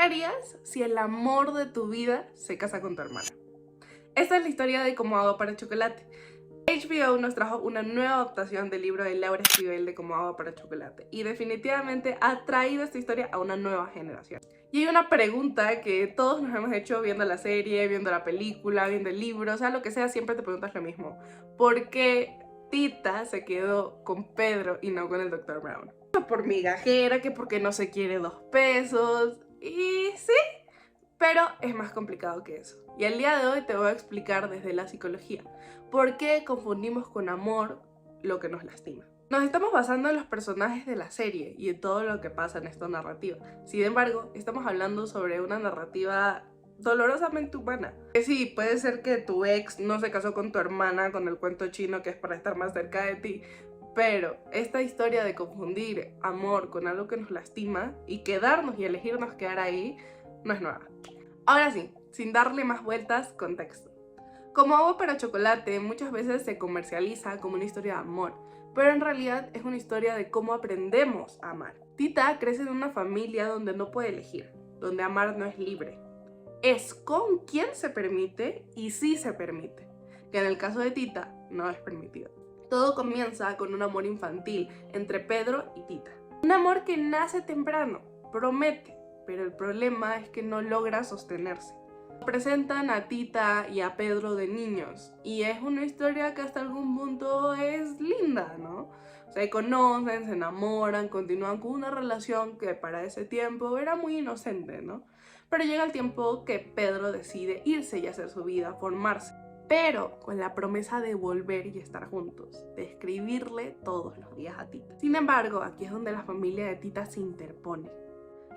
harías si el amor de tu vida se casa con tu hermana? Esta es la historia de Como agua para chocolate. HBO nos trajo una nueva adaptación del libro de Laura Esquivel de Como agua para chocolate y definitivamente ha traído esta historia a una nueva generación. Y hay una pregunta que todos nos hemos hecho viendo la serie, viendo la película, viendo el libro, o sea, lo que sea, siempre te preguntas lo mismo. ¿Por qué Tita se quedó con Pedro y no con el Dr. Brown? Por migajera, que porque no se quiere 2 pesos, y sí, pero es más complicado que eso. Y el día de hoy te voy a explicar desde la psicología por qué confundimos con amor lo que nos lastima. Nos estamos basando en los personajes de la serie y en todo lo que pasa en esta narrativa. Sin embargo, estamos hablando sobre una narrativa dolorosamente humana. Que sí, puede ser que tu ex no se casó con tu hermana con el cuento chino que es para estar más cerca de ti, pero esta historia de confundir amor con algo que nos lastima y quedarnos y elegirnos quedar ahí no es nueva. Ahora sí, sin darle más vueltas, contexto. Como agua para chocolate muchas veces se comercializa como una historia de amor, pero en realidad es una historia de cómo aprendemos a amar. Tita crece en una familia donde no puede elegir, donde amar no es libre. Es con quién se permite y sí se permite, que en el caso de Tita no es permitido. Todo comienza con un amor infantil entre Pedro y Tita. Un amor que nace temprano, promete, pero el problema es que no logra sostenerse. Presentan a Tita y a Pedro de niños y es una historia que hasta algún punto es linda, ¿no? Se conocen, se enamoran, continúan con una relación que para ese tiempo era muy inocente, ¿no? Pero llega el tiempo que Pedro decide irse y hacer su vida, formarse, pero con la promesa de volver y estar juntos, de escribirle todos los días a Tita. Sin embargo, aquí es donde la familia de Tita se interpone.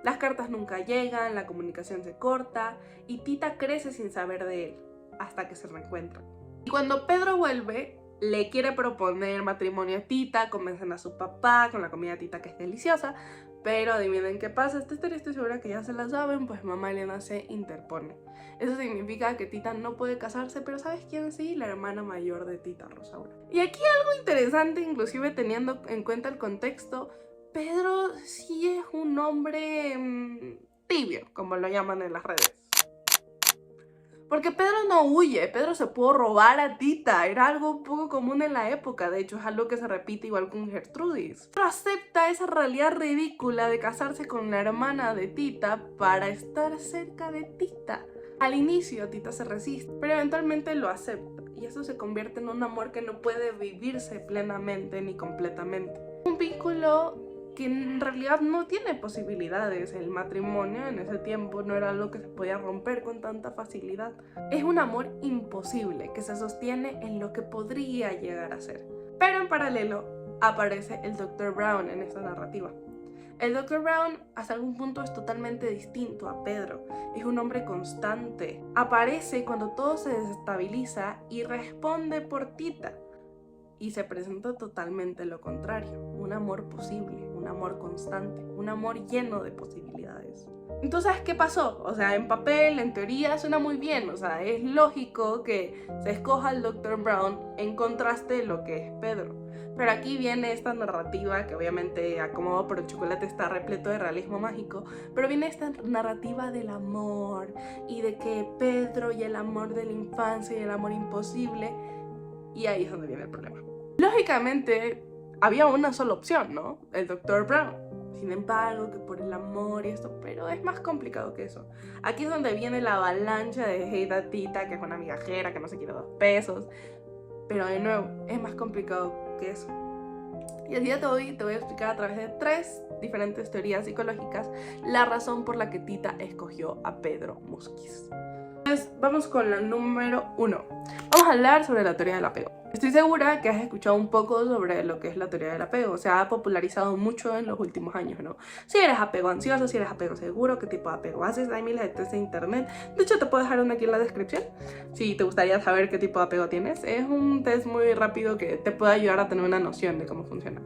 Las cartas nunca llegan, la comunicación se corta y Tita crece sin saber de él, hasta que se reencuentran. Y cuando Pedro vuelve, le quiere proponer matrimonio a Tita, convencen a su papá con la comida de Tita que es deliciosa, pero adivinen qué pasa, esta historia estoy segura que ya se la saben, pues mamá Elena se interpone. Eso significa que Tita no puede casarse, pero ¿sabes quién sí? La hermana mayor de Tita, Rosaura. Y aquí algo interesante, inclusive teniendo en cuenta el contexto, Pedro sí es un hombre tibio, como lo llaman en las redes. Porque Pedro no huye, Pedro se pudo robar a Tita, era algo un poco común en la época, de hecho es algo que se repite igual con Gertrudis. Pero acepta esa realidad ridícula de casarse con la hermana de Tita para estar cerca de Tita. Al inicio Tita se resiste, pero eventualmente lo acepta y eso se convierte en un amor que no puede vivirse plenamente ni completamente. Un vínculo que en realidad no tiene posibilidades. El matrimonio en ese tiempo no era algo que se podía romper con tanta facilidad. Es un amor imposible que se sostiene en lo que podría llegar a ser. Pero en paralelo aparece el Dr. Brown en esta narrativa. El Dr. Brown hasta algún punto es totalmente distinto a Pedro. Es un hombre constante. Aparece cuando todo se desestabiliza y responde por Tita. Y se presenta totalmente lo contrario, un amor posible, un amor constante, un amor lleno de posibilidades. Entonces, ¿qué pasó? O sea, en papel, en teoría, suena muy bien, o sea, es lógico que se escoja al Dr. Brown en contraste de lo que es Pedro. Pero aquí viene esta narrativa que obviamente Acomodado por el chocolate está repleto de realismo mágico, pero viene esta narrativa del amor y de que Pedro y el amor de la infancia y el amor imposible, y ahí es donde viene el problema. Lógicamente, había una sola opción, ¿no? El Dr. Brown. Sin embargo, que por el amor y esto, pero es más complicado que eso. Aquí es donde viene la avalancha de hate a Tita, que es una migajera, que no se quiere 2 pesos. Pero de nuevo, es más complicado que eso. Y el día de hoy te voy a explicar a través de 3 diferentes teorías psicológicas la razón por la que Tita escogió a Pedro Musquiz. Entonces, vamos con la número 1. Vamos a hablar sobre la teoría del apego. Estoy segura que has escuchado un poco sobre lo que es la teoría del apego. Se ha popularizado mucho en los últimos años, ¿no? Si eres apego ansioso, si eres apego seguro, qué tipo de apego haces. Hay miles de tests en internet. De hecho, te puedo dejar uno aquí en la descripción si te gustaría saber qué tipo de apego tienes. Es un test muy rápido que te puede ayudar a tener una noción de cómo funciona.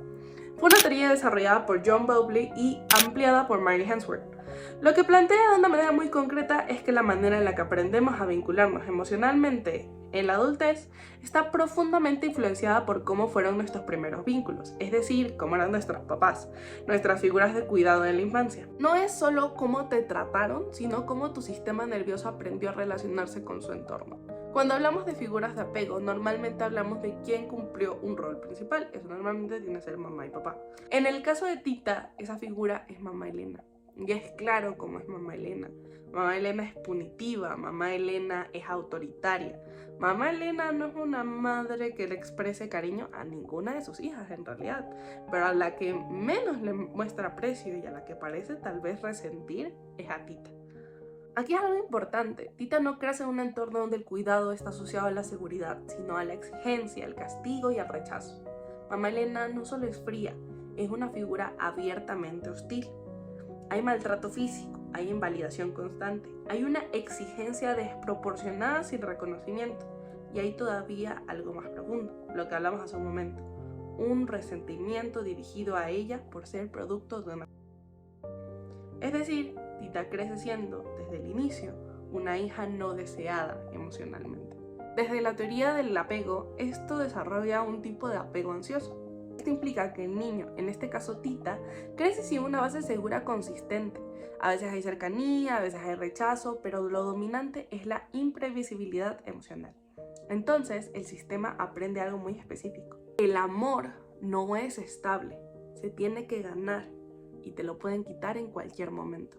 Fue una teoría desarrollada por John Bowlby y ampliada por Mary Ainsworth. Lo que plantea de una manera muy concreta es que la manera en la que aprendemos a vincularnos emocionalmente en la adultez está profundamente influenciada por cómo fueron nuestros primeros vínculos, es decir, cómo eran nuestros papás, nuestras figuras de cuidado en la infancia. No es solo cómo te trataron, sino cómo tu sistema nervioso aprendió a relacionarse con su entorno. Cuando hablamos de figuras de apego, normalmente hablamos de quién cumplió un rol principal. Eso normalmente tiene que ser mamá y papá. En el caso de Tita, esa figura es mamá Elena. Y es claro cómo es mamá Elena. Mamá Elena es punitiva, mamá Elena es autoritaria. Mamá Elena no es una madre que le exprese cariño a ninguna de sus hijas en realidad, pero a la que menos le muestra aprecio y a la que parece tal vez resentir es a Tita. Aquí es algo importante, Tita no crece en un entorno donde el cuidado está asociado a la seguridad, sino a la exigencia, al castigo y al rechazo. Mamá Elena no solo es fría, es una figura abiertamente hostil. Hay maltrato físico, hay invalidación constante, hay una exigencia desproporcionada sin reconocimiento y hay todavía algo más profundo, lo que hablamos hace un momento, un resentimiento dirigido a ella por ser producto de una... Es decir, Tita crece siendo, desde el inicio, una hija no deseada emocionalmente. Desde la teoría del apego, esto desarrolla un tipo de apego ansioso. Esto implica que el niño, en este caso Tita, crece sin una base segura consistente. A veces hay cercanía, a veces hay rechazo, pero lo dominante es la imprevisibilidad emocional. Entonces, el sistema aprende algo muy específico. El amor no es estable, se tiene que ganar y te lo pueden quitar en cualquier momento.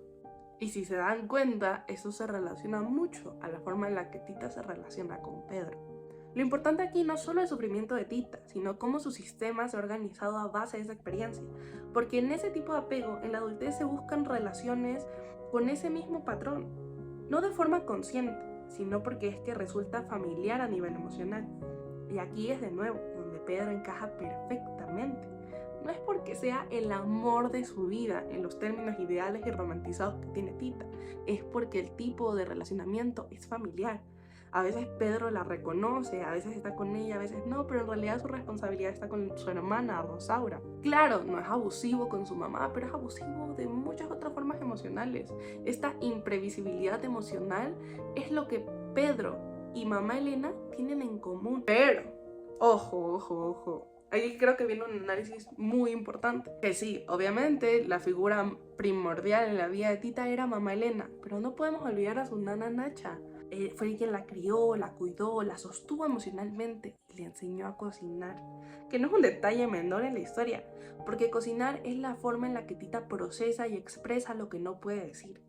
Y si se dan cuenta, eso se relaciona mucho a la forma en la que Tita se relaciona con Pedro. Lo importante aquí no solo es el sufrimiento de Tita, sino cómo su sistema se ha organizado a base de esa experiencia. Porque en ese tipo de apego, en la adultez se buscan relaciones con ese mismo patrón. No de forma consciente, sino porque es que resulta familiar a nivel emocional. Y aquí es de nuevo donde Pedro encaja perfectamente. No es porque sea el amor de su vida en los términos ideales y romantizados que tiene Tita, es porque el tipo de relacionamiento es familiar. A veces Pedro la reconoce, a veces está con ella, a veces no, pero en realidad su responsabilidad está con su hermana, Rosaura. Claro, no es abusivo con su mamá, pero es abusivo de muchas otras formas emocionales. Esta imprevisibilidad emocional es lo que Pedro y mamá Elena tienen en común. Pero, ojo. Ahí creo que viene un análisis muy importante. Que sí, obviamente la figura primordial en la vida de Tita era mamá Elena, pero no podemos olvidar a su nana Nacha. Fue quien la crió, la cuidó, la sostuvo emocionalmente y le enseñó a cocinar. Que no es un detalle menor en la historia, porque cocinar es la forma en la que Tita procesa y expresa lo que no puede decir.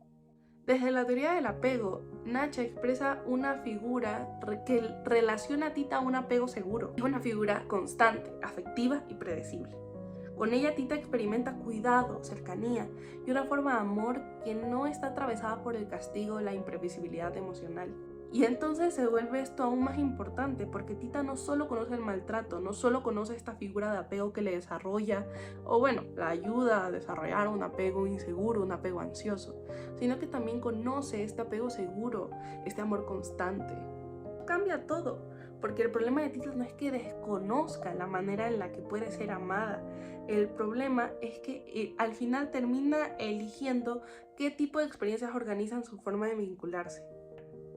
Desde la teoría del apego, Nacha expresa una figura que relaciona a Tita a un apego seguro. Es una figura constante, afectiva y predecible. Con ella Tita experimenta cuidado, cercanía y una forma de amor que no está atravesada por el castigo o la imprevisibilidad emocional. Y entonces se vuelve esto aún más importante porque Tita no solo conoce el maltrato, no solo conoce esta figura de apego que le desarrolla o bueno, la ayuda a desarrollar un apego inseguro, un apego ansioso, sino que también conoce este apego seguro, este amor constante. Cambia todo, porque el problema de Tita no es que desconozca la manera en la que puede ser amada, el problema es que al final termina eligiendo qué tipo de experiencias organizan su forma de vincularse.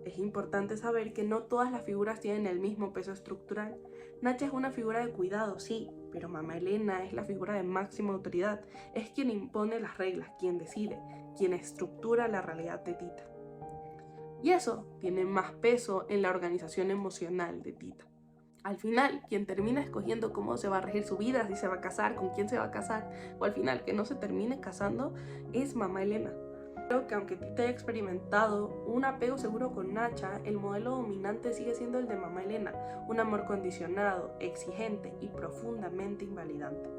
Es importante saber que no todas las figuras tienen el mismo peso estructural. Nacha es una figura de cuidado, sí, pero mamá Elena es la figura de máxima autoridad. Es quien impone las reglas, quien decide, quien estructura la realidad de Tita. Y eso tiene más peso en la organización emocional de Tita. Al final, quien termina escogiendo cómo se va a regir su vida, si se va a casar, con quién se va a casar, o al final que no se termine casando, es mamá Elena. Creo que aunque Tita haya experimentado un apego seguro con Nacha, el modelo dominante sigue siendo el de mamá Elena, un amor condicionado, exigente y profundamente invalidante.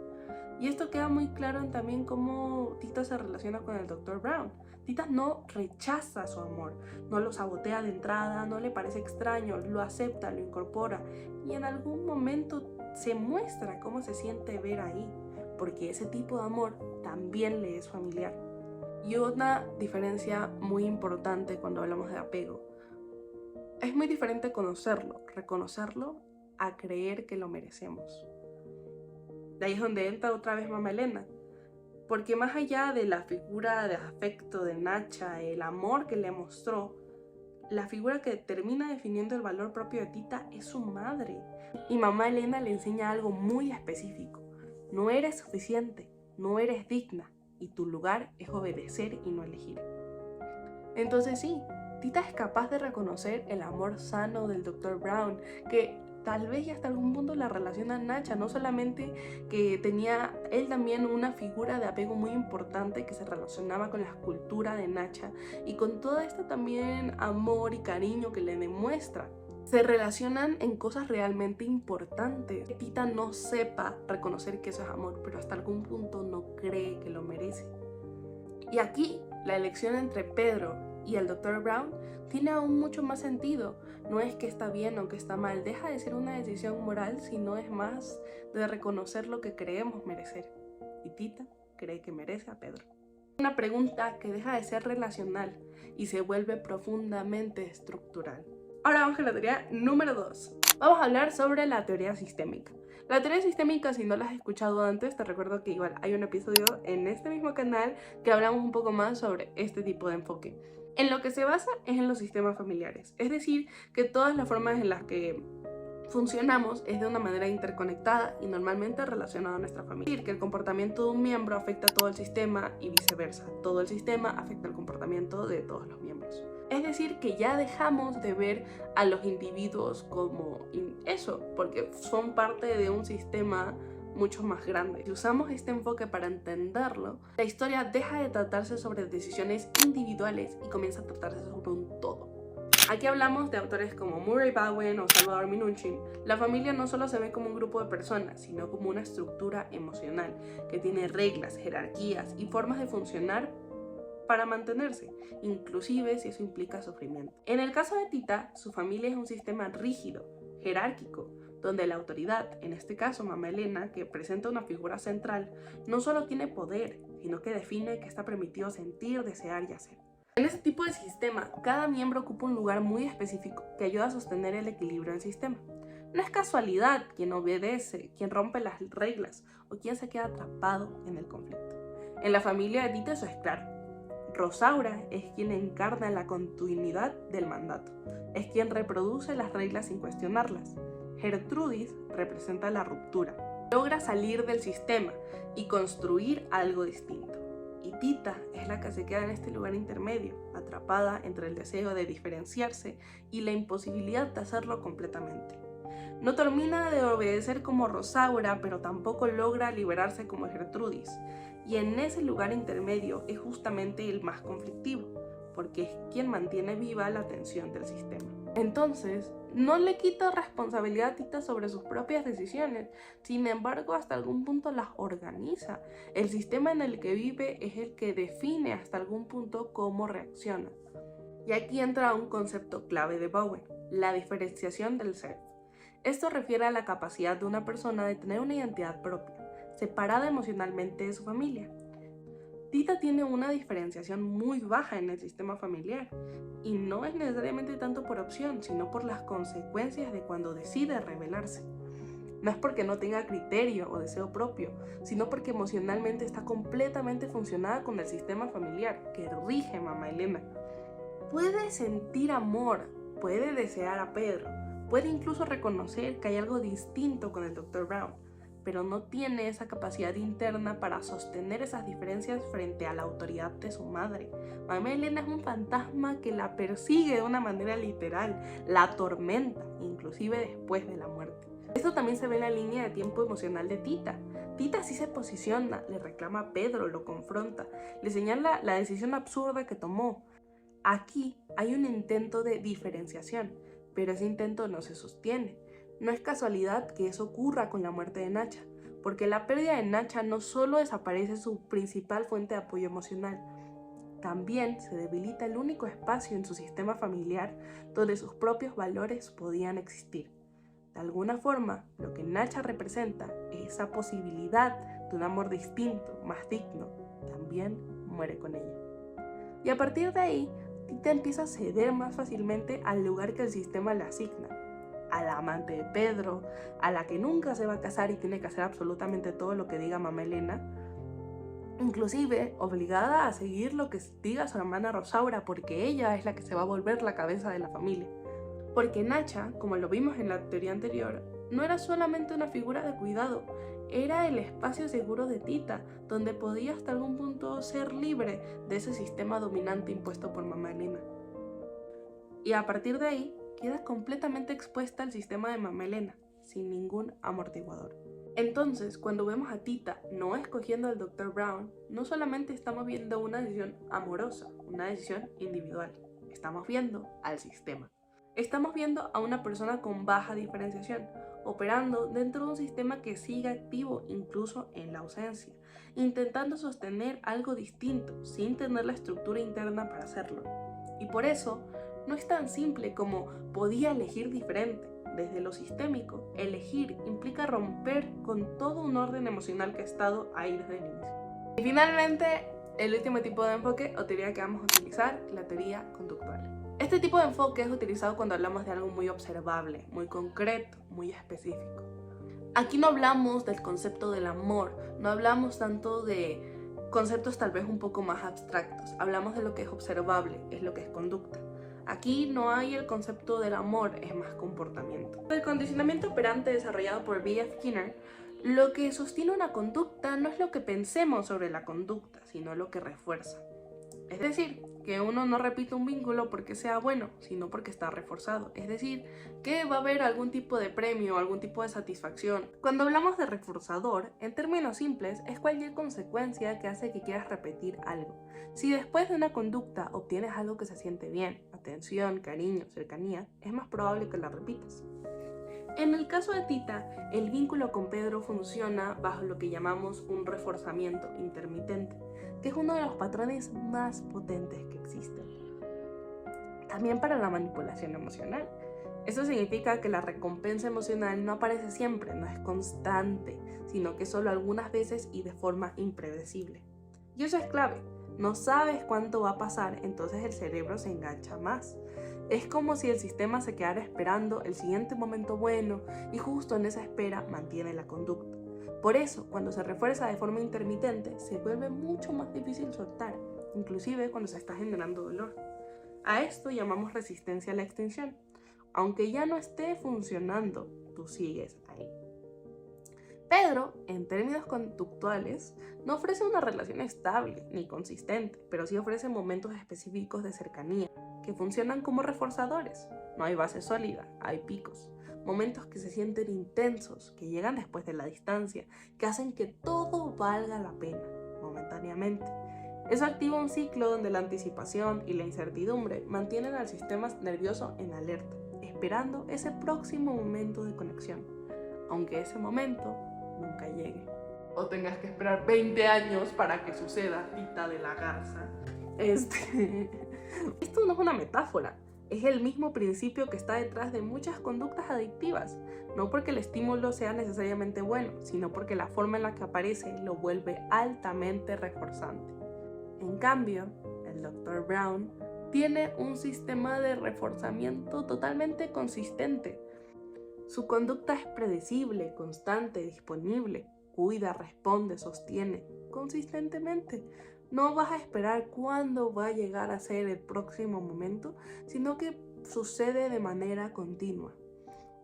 Y esto queda muy claro en también cómo Tita se relaciona con el Dr. Brown. Tita no rechaza su amor, no lo sabotea de entrada, no le parece extraño, lo acepta, lo incorpora y en algún momento se muestra cómo se siente ver ahí, porque ese tipo de amor también le es familiar. Y una diferencia muy importante cuando hablamos de apego. Es muy diferente conocerlo, reconocerlo, a creer que lo merecemos. De ahí es donde entra otra vez mamá Elena. porque más allá de la figura de afecto de Nacha, el amor que le mostró, la figura que termina definiendo el valor propio de Tita es su madre. Y mamá Elena le enseña algo muy específico: no eres suficiente, no eres digna, y tu lugar es obedecer y no elegir. Entonces sí, Tita es capaz de reconocer el amor sano del Dr. Brown, que tal vez y hasta algún punto la relaciona a Nacha, no solamente que tenía él también una figura de apego muy importante que se relacionaba con la escultura de Nacha y con todo esto también amor y cariño que le demuestra. Se relacionan en cosas realmente importantes. Tita no sepa reconocer que eso es amor, pero hasta algún punto no cree que lo merece. Y aquí la elección entre Pedro y el Dr. Brown tiene aún mucho más sentido. No es que está bien o que está mal, deja de ser una decisión moral, sino es más de reconocer lo que creemos merecer. Y Tita cree que merece a Pedro. Una pregunta que deja de ser relacional y se vuelve profundamente estructural. Ahora vamos con la teoría número 2. Vamos a hablar sobre la teoría sistémica. La teoría sistémica, si no la has escuchado antes, te recuerdo que igual hay un episodio en este mismo canal que hablamos un poco más sobre este tipo de enfoque. En lo que se basa es en los sistemas familiares, es decir, que todas las formas en las que funcionamos es de una manera interconectada y normalmente relacionada a nuestra familia. Es decir, que el comportamiento de un miembro afecta a todo el sistema y viceversa. Todo el sistema afecta el comportamiento de todos los miembros. Es decir, que ya dejamos de ver a los individuos como eso, porque son parte de un sistema mucho más grande. Si usamos este enfoque para entenderlo, la historia deja de tratarse sobre decisiones individuales y comienza a tratarse sobre un todo. Aquí hablamos de autores como Murray Bowen o Salvador Minuchin. La familia no solo se ve como un grupo de personas, sino como una estructura emocional que tiene reglas, jerarquías y formas de funcionar para mantenerse, inclusive si eso implica sufrimiento. En el caso de Tita, su familia es un sistema rígido, jerárquico, donde la autoridad, en este caso mamá Elena, que presenta una figura central, no solo tiene poder, sino que define qué está permitido sentir, desear y hacer. En ese tipo de sistema, cada miembro ocupa un lugar muy específico que ayuda a sostener el equilibrio del sistema. No es casualidad quien obedece, quien rompe las reglas o quien se queda atrapado en el conflicto. En la familia de Tita eso es claro. Rosaura es quien encarna la continuidad del mandato, es quien reproduce las reglas sin cuestionarlas. Gertrudis representa la ruptura, logra salir del sistema y construir algo distinto. Y Tita es la que se queda en este lugar intermedio, atrapada entre el deseo de diferenciarse y la imposibilidad de hacerlo completamente. No termina de obedecer como Rosaura, pero tampoco logra liberarse como Gertrudis. Y en ese lugar intermedio es justamente el más conflictivo, porque es quien mantiene viva la tensión del sistema. Entonces, no le quita responsabilidad a Tita sobre sus propias decisiones, sin embargo, hasta algún punto las organiza. El sistema en el que vive es el que define hasta algún punto cómo reacciona. Y aquí entra un concepto clave de Bowen, la diferenciación del ser. Esto refiere a la capacidad de una persona de tener una identidad propia, separada emocionalmente de su familia. Tita tiene una diferenciación muy baja en el sistema familiar, y no es necesariamente tanto por opción, sino por las consecuencias de cuando decide rebelarse. No es porque no tenga criterio o deseo propio, sino porque emocionalmente está completamente funcionada con el sistema familiar que rige mamá Elena. Puede sentir amor, puede desear a Pedro, puede incluso reconocer que hay algo distinto con el Dr. Brown, pero no tiene esa capacidad interna para sostener esas diferencias frente a la autoridad de su madre. Mamá Elena es un fantasma que la persigue de una manera literal, la atormenta, inclusive después de la muerte. Esto también se ve en la línea de tiempo emocional de Tita. Tita sí se posiciona, le reclama a Pedro, lo confronta, le señala la decisión absurda que tomó. Aquí hay un intento de diferenciación, pero ese intento no se sostiene. No es casualidad que eso ocurra con la muerte de Nacha, porque la pérdida de Nacha no solo desaparece su principal fuente de apoyo emocional, también se debilita el único espacio en su sistema familiar donde sus propios valores podían existir. De alguna forma, lo que Nacha representa es esa posibilidad de un amor distinto, más digno, también muere con ella. Y a partir de ahí, Tita empieza a ceder más fácilmente al lugar que el sistema le asigna. A la amante de Pedro, a la que nunca se va a casar y tiene que hacer absolutamente todo lo que diga mamá Elena, inclusive obligada a seguir lo que diga su hermana Rosaura, porque ella es la que se va a volver la cabeza de la familia. Porque Nacha, como lo vimos en la teoría anterior, no era solamente una figura de cuidado, era el espacio seguro de Tita, donde podía hasta algún punto ser libre de ese sistema dominante impuesto por mamá Elena. Y a partir de ahí, queda completamente expuesta al sistema de mamá Elena, sin ningún amortiguador. Entonces, cuando vemos a Tita no escogiendo al Dr. Brown, no solamente estamos viendo una decisión amorosa, una decisión individual, estamos viendo al sistema. Estamos viendo a una persona con baja diferenciación, operando dentro de un sistema que sigue activo incluso en la ausencia, intentando sostener algo distinto sin tener la estructura interna para hacerlo. Y por eso, no es tan simple como podía elegir diferente. Desde lo sistémico, elegir implica romper con todo un orden emocional que ha estado ahí desde el inicio. Y finalmente, el último tipo de enfoque o teoría que vamos a utilizar, la teoría conductual. Este tipo de enfoque es utilizado cuando hablamos de algo muy observable, muy concreto, muy específico. Aquí no hablamos del concepto del amor, no hablamos tanto de conceptos tal vez un poco más abstractos, hablamos de lo que es observable, es lo que es conducta. Aquí no hay el concepto del amor, es más comportamiento. El condicionamiento operante desarrollado por B.F. Skinner, lo que sostiene una conducta no es lo que pensemos sobre la conducta, sino lo que refuerza. Es decir, que uno no repite un vínculo porque sea bueno, sino porque está reforzado. Es decir, que va a haber algún tipo de premio, algún tipo de satisfacción. Cuando hablamos de reforzador, en términos simples, es cualquier consecuencia que hace que quieras repetir algo. Si después de una conducta obtienes algo que se siente bien, atención, cariño, cercanía, es más probable que la repitas. En el caso de Tita, el vínculo con Pedro funciona bajo lo que llamamos un reforzamiento intermitente, que es uno de los patrones más potentes que existen. También para la manipulación emocional. Eso significa que la recompensa emocional no aparece siempre, no es constante, sino que solo algunas veces y de forma impredecible. Y eso es clave. No sabes cuánto va a pasar, entonces el cerebro se engancha más. Es como si el sistema se quedara esperando el siguiente momento bueno y justo en esa espera mantiene la conducta. Por eso, cuando se refuerza de forma intermitente, se vuelve mucho más difícil soltar, inclusive cuando se está generando dolor. A esto llamamos resistencia a la extinción. Aunque ya no esté funcionando, tú sigues ahí. Pedro, en términos conductuales, no ofrece una relación estable ni consistente, pero sí ofrece momentos específicos de cercanía que funcionan como reforzadores. No hay base sólida, hay picos. Momentos que se sienten intensos, que llegan después de la distancia, que hacen que todo valga la pena, momentáneamente. Eso activa un ciclo donde la anticipación y la incertidumbre mantienen al sistema nervioso en alerta, esperando ese próximo momento de conexión, aunque ese momento nunca llegue. O tengas que esperar 20 años para que suceda, Tita de la Garza. Esto no es una metáfora, es el mismo principio que está detrás de muchas conductas adictivas, no porque el estímulo sea necesariamente bueno, sino porque la forma en la que aparece lo vuelve altamente reforzante. En cambio, el Dr. Brown tiene un sistema de reforzamiento totalmente consistente. Su conducta es predecible, constante, disponible, cuida, responde, sostiene, consistentemente. No vas a esperar cuándo va a llegar a ser el próximo momento, sino que sucede de manera continua.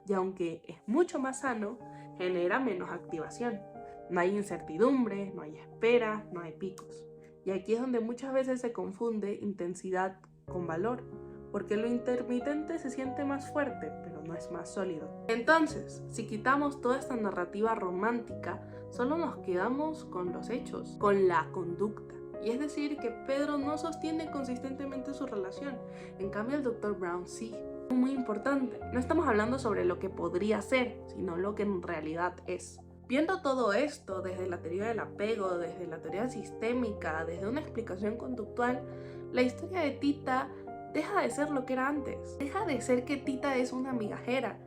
Y aunque es mucho más sano, genera menos activación. No hay incertidumbre, no hay espera, no hay picos. Y aquí es donde muchas veces se confunde intensidad con valor, porque lo intermitente se siente más fuerte, pero no es más sólido. Entonces, si quitamos toda esta narrativa romántica, solo nos quedamos con los hechos, con la conducta. Y es decir, que Pedro no sostiene consistentemente su relación, en cambio el Dr. Brown sí. Muy importante, no estamos hablando sobre lo que podría ser, sino lo que en realidad es. Viendo todo esto desde la teoría del apego, desde la teoría sistémica, desde una explicación conductual, la historia de Tita deja de ser lo que era antes. Deja de ser que Tita es una migajera.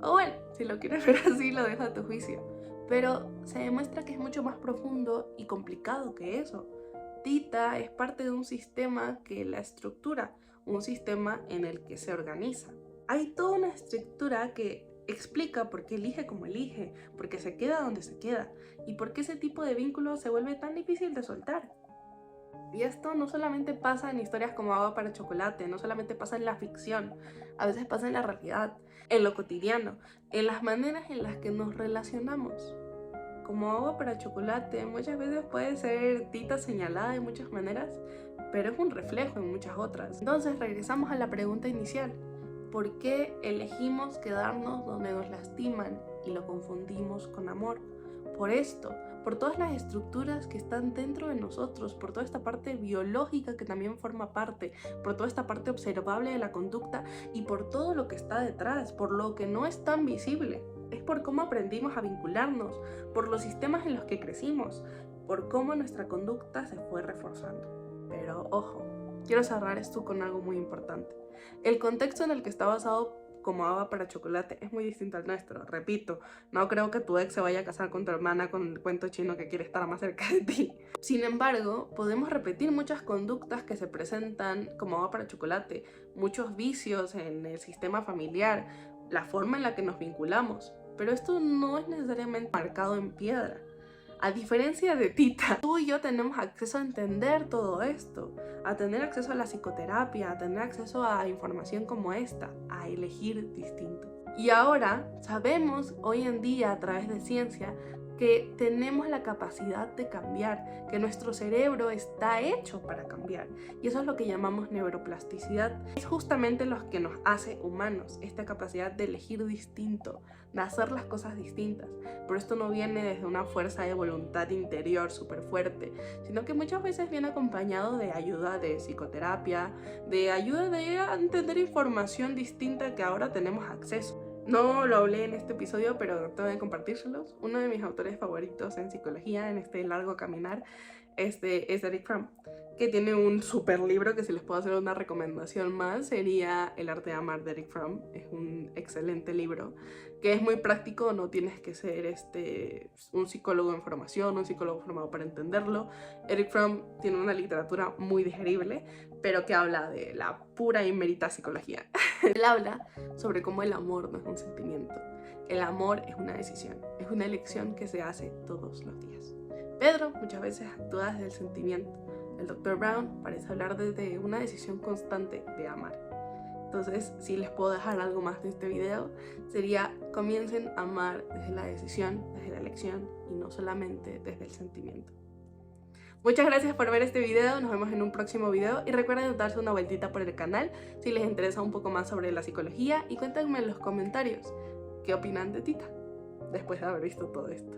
O bueno, si lo quieres ver así, lo dejo a tu juicio. Pero se demuestra que es mucho más profundo y complicado que eso. Tita es parte de un sistema que la estructura, un sistema en el que se organiza. Hay toda una estructura que explica por qué elige como elige, por qué se queda donde se queda y por qué ese tipo de vínculo se vuelve tan difícil de soltar. Y esto no solamente pasa en historias como Agua para Chocolate, no solamente pasa en la ficción, a veces pasa en la realidad, en lo cotidiano, en las maneras en las que nos relacionamos. Como Agua para Chocolate muchas veces puede ser Tita señalada de muchas maneras, pero es un reflejo en muchas otras. Entonces regresamos a la pregunta inicial. ¿Por qué elegimos quedarnos donde nos lastiman y lo confundimos con amor? Por esto, por todas las estructuras que están dentro de nosotros, por toda esta parte biológica que también forma parte, por toda esta parte observable de la conducta y por todo lo que está detrás, por lo que no es tan visible. Es por cómo aprendimos a vincularnos, por los sistemas en los que crecimos, por cómo nuestra conducta se fue reforzando. Pero ojo, quiero cerrar esto con algo muy importante. El contexto en el que está basado como Agua para Chocolate es muy distinto al nuestro. Repito, no creo que tu ex se vaya a casar con tu hermana con el cuento chino que quiere estar más cerca de ti. Sin embargo, podemos repetir muchas conductas que se presentan como Agua para Chocolate, muchos vicios en el sistema familiar, la forma en la que nos vinculamos. Pero esto no es necesariamente marcado en piedra. A diferencia de Tita, tú y yo tenemos acceso a entender todo esto, a tener acceso a la psicoterapia, a tener acceso a información como esta, a elegir distinto. Y ahora sabemos hoy en día a través de ciencia que tenemos la capacidad de cambiar, que nuestro cerebro está hecho para cambiar. Y eso es lo que llamamos neuroplasticidad. Es justamente lo que nos hace humanos, esta capacidad de elegir distinto, de hacer las cosas distintas. Pero esto no viene desde una fuerza de voluntad interior súper fuerte, sino que muchas veces viene acompañado de ayuda de psicoterapia, de ayuda de entender información distinta que ahora tenemos acceso. No lo hablé en este episodio, pero tengo que compartírselos. Uno de mis autores favoritos en psicología, en este largo caminar, es Erich Fromm, que tiene un super libro que si les puedo hacer una recomendación más sería El arte de amar de Erich Fromm. Es un excelente libro que es muy práctico, no tienes que ser un psicólogo en formación, un psicólogo formado para entenderlo. Erich Fromm tiene una literatura muy digerible, pero que habla de la pura y mérita psicología. Él habla sobre cómo el amor no es un sentimiento. El amor es una decisión, es una elección que se hace todos los días. Pedro muchas veces actúa desde el sentimiento. El Dr. Brown parece hablar desde una decisión constante de amar. Entonces, si les puedo dejar algo más de este video, sería comiencen a amar desde la decisión, desde la elección y no solamente desde el sentimiento. Muchas gracias por ver este video, nos vemos en un próximo video y recuerden darse una vueltita por el canal si les interesa un poco más sobre la psicología y cuéntenme en los comentarios qué opinan de Tita después de haber visto todo esto.